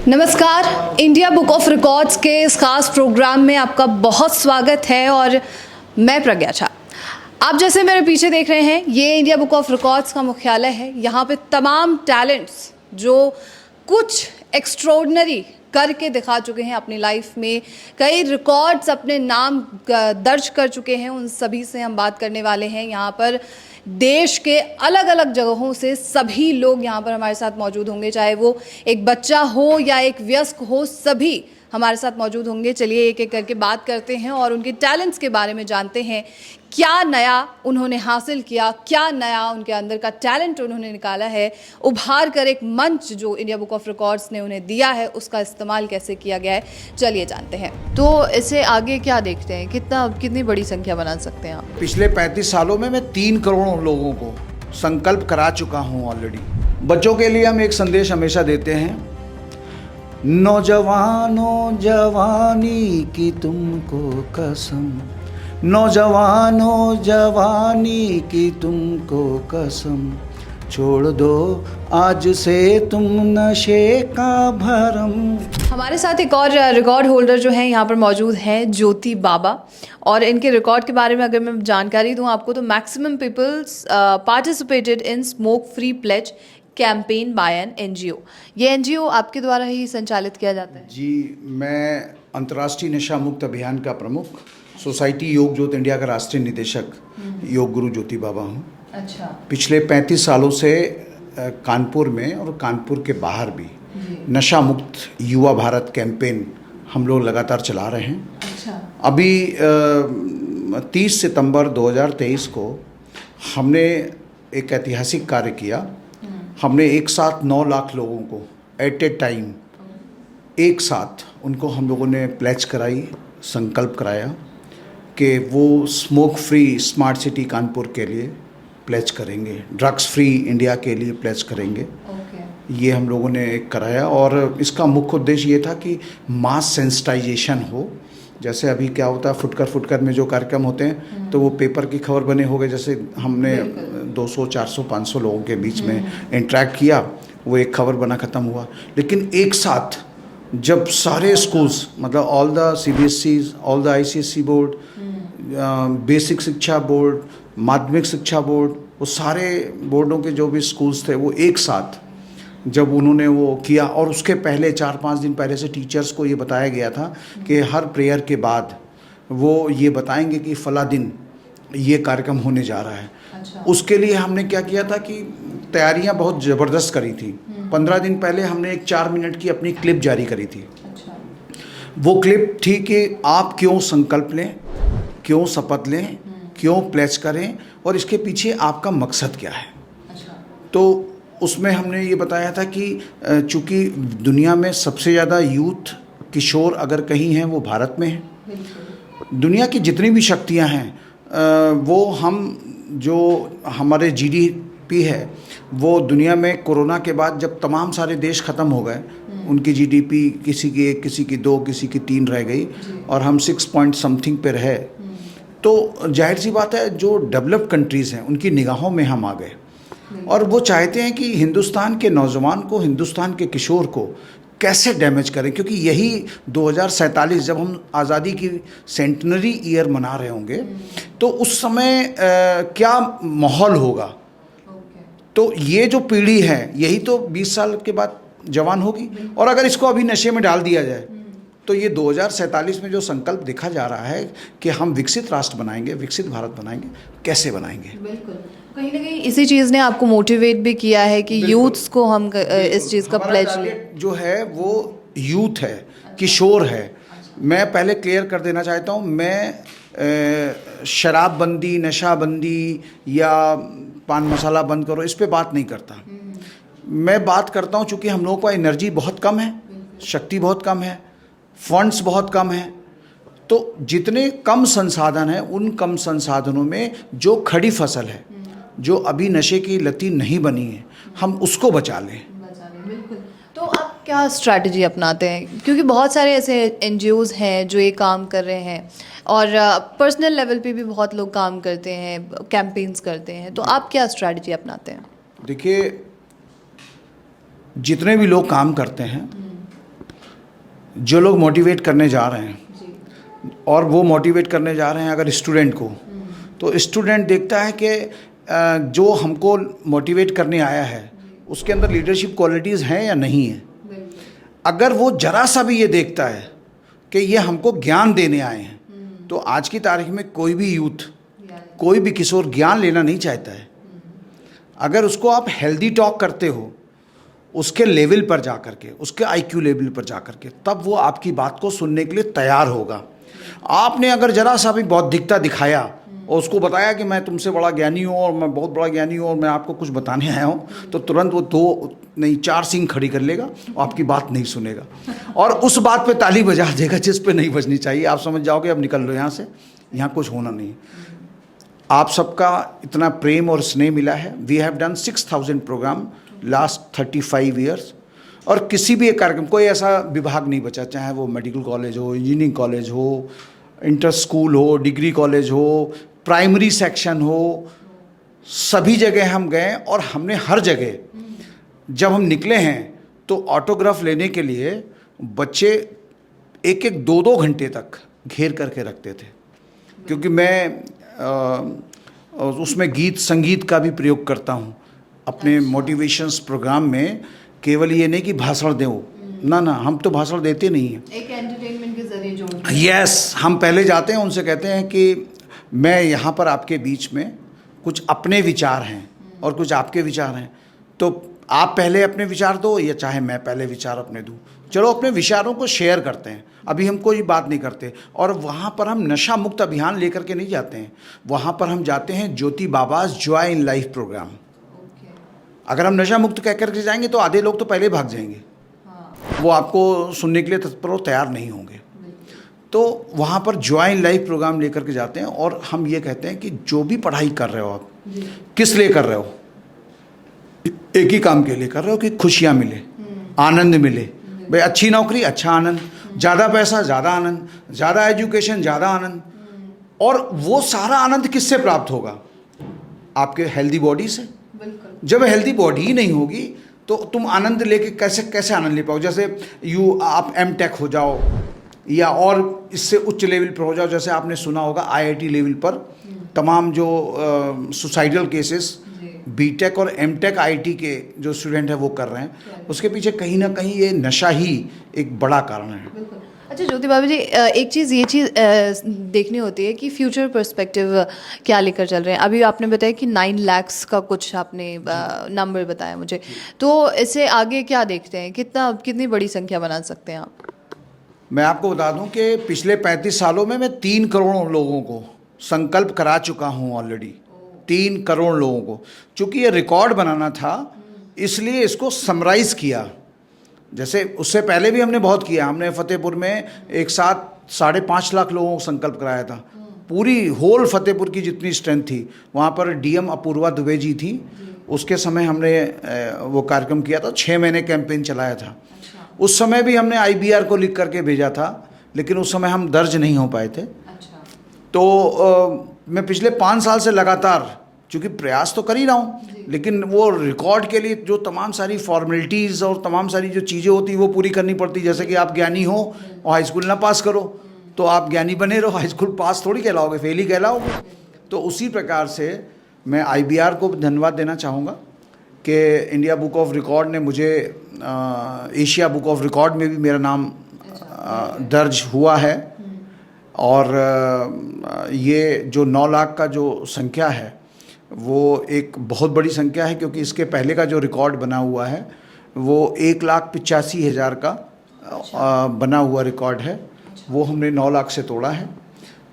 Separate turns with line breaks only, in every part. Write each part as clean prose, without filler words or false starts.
नमस्कार, India book of records के इस खास प्रोग्राम में आपका बहुत स्वागत है और मैं प्रज्ञा झा। आप जैसे मेरे पीछे देख रहे हैं, ये इंडिया बुक ऑफ रिकॉर्ड्स का मुख्यालय है। यहाँ पे तमाम टैलेंट्स जो कुछ एक्स्ट्रॉर्डिनरी करके दिखा चुके हैं अपनी लाइफ में, कई रिकॉर्ड्स अपने नाम दर्ज कर चुके हैं, उन सभी से हम बात करने वाले हैं। यहाँ पर देश के अलग अलग जगहों से सभी लोग यहाँ पर हमारे साथ मौजूद होंगे, चाहे वो एक बच्चा हो या एक वयस्क हो, सभी हमारे साथ मौजूद होंगे। चलिए एक एक करके बात करते हैं और उनके टैलेंट्स के बारे में जानते हैं। क्या नया उन्होंने हासिल किया, क्या नया उनके अंदर का टैलेंट उन्होंने निकाला है, उभार कर एक मंच जो इंडिया बुक ऑफ रिकॉर्ड्स ने उन्हें दिया है उसका इस्तेमाल कैसे किया गया है, चलिए जानते हैं। तो इसे आगे क्या देखते हैं, कितनी बड़ी संख्या बना सकते हैं आप?
पिछले 35 सालों में मैं 3 करोड़ लोगों को संकल्प करा चुका हूं ऑलरेडी। बच्चों के लिए हम एक संदेश हमेशा देते हैं, नौजवानों जवानी की तुमको कसम, नौजवानों जवानी की तुमको कसम, छोड़ दो आज से तुम नशे का भरम।
हमारे साथ एक और रिकॉर्ड होल्डर जो है यहाँ पर मौजूद हैं, ज्योति बाबा। और इनके रिकॉर्ड के बारे में अगर मैं जानकारी दूँ आपको, तो maximum peoples participated in smoke free pledge campaign by an NGO. ये एनजीओ आपके द्वारा ही संचालित किया जाता है?
जी, मैं अंतर्राष्ट्रीय नशा मुक्त अभियान का प्रमुख, सोसाइटी योग ज्योत इंडिया का राष्ट्रीय निदेशक योग गुरु ज्योति बाबा हूँ।
अच्छा।
पिछले 35 सालों से कानपुर में और कानपुर के बाहर भी नशा मुक्त युवा भारत कैंपेन हम लोग लगातार चला रहे हैं।
अच्छा।
अभी 30 सितंबर 2023 को हमने एक ऐतिहासिक कार्य किया। हमने एक साथ 9 लाख लोगों को एट ए टाइम एक साथ उनको हम लोगों ने प्लेज कराई, संकल्प कराया कि वो smoke free smart city Kanpur के लिए प्लेज करेंगे, ड्रग्स फ्री इंडिया के लिए प्लेज करेंगे। ये हम लोगों ने एक कराया और इसका मुख्य उद्देश्य ये था कि मास सेंसिटाइजेशन हो। जैसे अभी क्या होता है, फुटकर में जो कार्यक्रम होते हैं तो वो पेपर की खबर बने हो गए। जैसे हमने 200, 400, 500 लोगों के बीच में इंटरेक्ट किया, वो एक खबर बना ख़त्म हुआ। लेकिन एक साथ जब सारे स्कूल्स, मतलब all the CBSEs, all the ICSE board, basic शिक्षा बोर्ड, माध्यमिक शिक्षा बोर्ड, वो सारे बोर्डों के जो भी स्कूल्स थे वो एक साथ जब उन्होंने वो किया, और उसके पहले 4-5 दिन पहले से टीचर्स को ये बताया गया था कि हर प्रेयर के बाद वो ये बताएंगे कि फला दिन ये कार्यक्रम होने जा रहा है।
अच्छा। उसके
उसके लिए हमने क्या किया था कि तैयारियां बहुत ज़बरदस्त करी थी। 15 दिन पहले हमने एक 4 मिनट की अपनी क्लिप जारी करी थी।
अच्छा। वो
वो क्लिप थी कि आप क्यों संकल्प लें, क्यों शपथ लें, क्यों प्लेज करें और इसके पीछे आपका मकसद क्या है।
अच्छा।
तो उसमें हमने ये बताया था कि चूँकि दुनिया में सबसे ज़्यादा यूथ, किशोर अगर कहीं हैं वो भारत में है। दुनिया की जितनी भी शक्तियां हैं वो हम जो हमारे GDP है वो दुनिया में कोरोना के बाद जब तमाम सारे देश ख़त्म हो गए, उनकी GDP किसी की 1, किसी की 2, किसी की 3 रह गई और हम 6 पॉइंट समथिंग पे रहे, तो जाहिर सी बात है जो डेवलप्ड कंट्रीज़ हैं उनकी निगाहों में हम आ गए और वो चाहते हैं कि हिंदुस्तान के नौजवान को, हिंदुस्तान के किशोर को कैसे डैमेज करें, क्योंकि यही 2047 जब हम आज़ादी की सेंटनरी ईयर मना रहे होंगे तो उस समय क्या माहौल होगा। तो ये जो पीढ़ी है यही तो 20 साल के बाद जवान होगी, और अगर इसको अभी नशे में डाल दिया जाए तो ये 2047 में जो संकल्प देखा जा रहा है कि हम विकसित राष्ट्र बनाएंगे, विकसित भारत बनाएंगे, कैसे बनाएंगे।
बिल्कुल, कहीं ना कहीं इसी चीज़ ने आपको मोटिवेट भी किया है कि यूथ्स को हम इस चीज़ का प्लेज लें।
जो है वो यूथ है, किशोर है। मैं पहले क्लियर कर देना चाहता हूँ, मैं शराबबंदी, नशाबंदी या पान मसाला बंद करो इस पे बात नहीं करता। मैं बात करता हूँ चूँकि हम लोगों का एनर्जी बहुत कम है, शक्ति बहुत कम है, फंड्स बहुत कम है, तो जितने कम संसाधन हैं उन कम संसाधनों में जो खड़ी फसल है, जो अभी नशे की लती नहीं बनी है, हम उसको बचा लें।
बिल्कुल। तो आप क्या स्ट्रैटेजी अपनाते हैं, क्योंकि बहुत सारे ऐसे NGOs हैं जो ये काम कर रहे हैं और पर्सनल लेवल पे भी बहुत लोग काम करते हैं, कैंपेन्स करते हैं, तो आप क्या स्ट्रैटेजी अपनाते हैं?
देखिए, जितने भी लोग काम करते हैं जो लोग मोटिवेट करने जा रहे हैं और वो मोटिवेट करने जा रहे हैं अगर स्टूडेंट को, तो स्टूडेंट देखता है कि जो हमको मोटिवेट करने आया है उसके अंदर लीडरशिप क्वालिटीज़ हैं या नहीं है। अगर वो जरा सा भी ये देखता है कि ये हमको ज्ञान देने आए हैं, तो आज की तारीख में कोई भी यूथ, कोई भी किशोर ज्ञान लेना नहीं चाहता है। अगर उसको आप हेल्दी टॉक करते हो उसके लेवल पर जा कर के, उसके आईक्यू लेवल पर जा कर के, तब वो आपकी बात को सुनने के लिए तैयार होगा। आपने अगर जरा सा भी बौद्धिकता दिखाया और उसको बताया कि मैं तुमसे बड़ा ज्ञानी हूँ और मैं बहुत बड़ा ज्ञानी हूँ और मैं आपको कुछ बताने आया हूँ, तो तुरंत वो 2 नहीं 4 सींग खड़ी कर लेगा और आपकी बात नहीं सुनेगा और उस बात पे ताली बजा देगा जिस पे नहीं बजनी चाहिए। आप समझ जाओगे अब निकल लो यहाँ से, यहाँ कुछ होना नहीं। आप सबका इतना प्रेम और स्नेह मिला है। We have done 6000 programme last 35 years और किसी भी एक कार्यक्रम, कोई ऐसा विभाग नहीं बचा, चाहे वो मेडिकल कॉलेज हो, इंजीनियरिंग कॉलेज हो, इंटर स्कूल हो, डिग्री कॉलेज हो, प्राइमरी सेक्शन हो, सभी जगह हम गए और हमने हर जगह जब हम निकले हैं तो ऑटोग्राफ लेने के लिए बच्चे 1-1, 2-2 घंटे तक घेर करके रखते थे, क्योंकि मैं उसमें गीत संगीत का भी प्रयोग करता हूँ अपने मोटिवेशंस प्रोग्राम में। केवल ये नहीं कि भाषण दो, ना, हम तो भाषण देते नहीं हैं,
एक एंटरटेनमेंट के जरिए जो
यस, हम पहले जाते हैं उनसे कहते हैं कि मैं यहाँ पर आपके बीच में कुछ अपने विचार हैं और कुछ आपके विचार हैं, तो आप पहले अपने विचार दो या चाहे मैं पहले विचार अपने दूँ, चलो अपने विचारों को शेयर करते हैं। अभी हम कोई बात नहीं करते और वहाँ पर हम नशा मुक्त अभियान लेकर के नहीं जाते हैं, वहाँ पर हम जाते हैं ज्योति बाबाज जॉय इन लाइफ प्रोग्राम। अगर हम नशा मुक्त कह करके जाएंगे तो आधे लोग तो पहले भाग जाएंगे, वो आपको सुनने के लिए तत्पर तैयार नहीं होंगे। तो वहाँ पर जॉय इन लाइफ प्रोग्राम लेकर के जाते हैं और हम ये कहते हैं कि जो भी पढ़ाई कर रहे हो आप, किस लिए कर रहे हो, एक ही काम के लिए कर रहे हो कि खुशियाँ मिले, आनंद मिले। भाई अच्छी नौकरी अच्छा आनंद, ज़्यादा पैसा ज़्यादा आनंद, ज़्यादा एजुकेशन ज़्यादा आनंद। और वो सारा आनंद किससे प्राप्त होगा? आपके हेल्दी बॉडी से। जब हेल्दी बॉडी ही नहीं होगी तो तुम आनंद लेके कैसे आनंद ले पाओ? जैसे आप M.Tech हो जाओ या और इससे उच्च लेवल पर हो जाओ, जैसे आपने सुना होगा IIT लेवल पर तमाम जो सुसाइडल केसेस B.Tech और M.Tech IIT के जो स्टूडेंट हैं वो कर रहे हैं, उसके पीछे कहीं ना कहीं ये नशा ही एक बड़ा कारण है।
अच्छा ज्योति बाबू जी, एक चीज़ ये चीज़ देखनी होती है कि फ्यूचर पर्सपेक्टिव क्या लेकर चल रहे हैं। अभी आपने बताया कि 9 लाख का कुछ आपने नंबर बताया मुझे, तो इससे आगे क्या देखते हैं, कितनी बड़ी संख्या बना सकते हैं आप?
मैं आपको बता दूं कि पिछले 35 सालों में मैं 3 करोड़ लोगों को संकल्प करा चुका हूं ऑलरेडी। 3 करोड़ लोगों को, चूँकि ये रिकॉर्ड बनाना था इसलिए इसको समराइज़ किया। जैसे उससे पहले भी हमने बहुत किया, हमने फतेहपुर में एक साथ 5.5 लाख लोगों को संकल्प कराया था। पूरी होल फतेहपुर की जितनी स्ट्रेंथ थी, वहाँ पर DM अपूर्वा दुबे जी थी, उसके समय हमने वो कार्यक्रम किया था, 6 महीने कैंपेन चलाया था। उस समय भी हमने IBR को लिख करके भेजा था, लेकिन उस समय हम दर्ज नहीं हो पाए थे। तो मैं पिछले 5 साल से लगातार, चूँकि प्रयास तो कर ही रहा हूँ, लेकिन वो रिकॉर्ड के लिए जो तमाम सारी फॉर्मेलिटीज़ और तमाम सारी जो चीज़ें होती वो पूरी करनी पड़ती। जैसे कि आप ज्ञानी हो और हाई स्कूल ना पास करो तो आप ज्ञानी बने रहो, हाई स्कूल पास थोड़ी कहलाओगे, फेल ही कहलाओगे। तो उसी प्रकार से मैं IBR को धन्यवाद देना चाहूँगा कि इंडिया बुक ऑफ रिकॉर्ड ने मुझे एशिया बुक ऑफ रिकॉर्ड में भी मेरा नाम दर्ज हुआ है। और ये जो 9 लाख का जो संख्या है वो एक बहुत बड़ी संख्या है, क्योंकि इसके पहले का जो रिकॉर्ड बना हुआ है वो 1,85,000 का बना हुआ रिकॉर्ड है, वो हमने 9 लाख से तोड़ा है।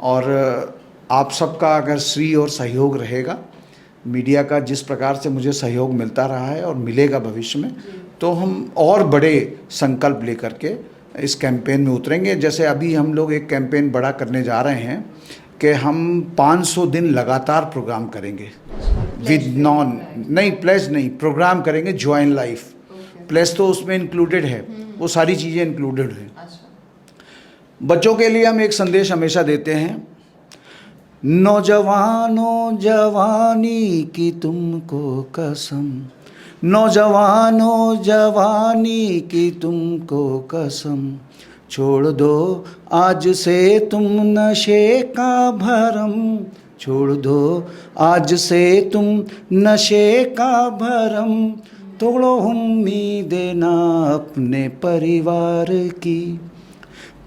और आप सबका अगर श्री और सहयोग रहेगा, मीडिया का जिस प्रकार से मुझे सहयोग मिलता रहा है और मिलेगा भविष्य में, तो हम और बड़े संकल्प लेकर के इस कैंपेन में उतरेंगे। जैसे अभी हम लोग एक कैंपेन बड़ा करने जा रहे हैं कि हम 500 दिन लगातार प्रोग्राम करेंगे विद प्लेज नहीं, प्रोग्राम करेंगे जॉय इन लाइफ। प्लेज तो उसमें इंक्लूडेड है, वो सारी चीज़ें इंक्लूडेड हैं। बच्चों के लिए हम एक संदेश हमेशा देते हैं, नौजवानों जवानी की तुमको कसम, नौजवानों जवानी की तुमको कसम, छोड़ दो आज से तुम नशे का भरम, छोड़ दो आज से तुम नशे का भरम, तोड़ो उम्मीदें ना अपने परिवार की,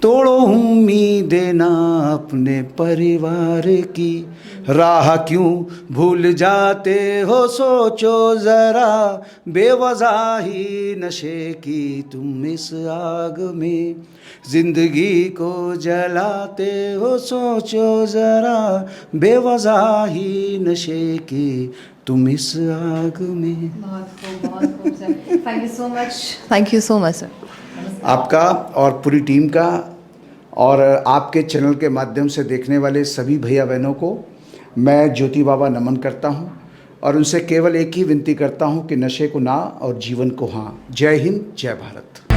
तोड़ो उम्मीदें ना अपने परिवार की, राह क्यों भूल जाते हो सोचो ज़रा, बेवजह ही नशे की तुम इस आग में, ज़िंदगी को जलाते हो सोचो ज़रा, बेवजह ही नशे की तुम इस आग में।
बहुत खूब sir, thank you so much, thank you so much sir.
आपका और पूरी टीम का और आपके चैनल के माध्यम से देखने वाले सभी भैया बहनों को मैं ज्योति बाबा नमन करता हूं और उनसे केवल एक ही विनती करता हूं कि नशे को ना और जीवन को हाँ। जय हिंद, जय भारत।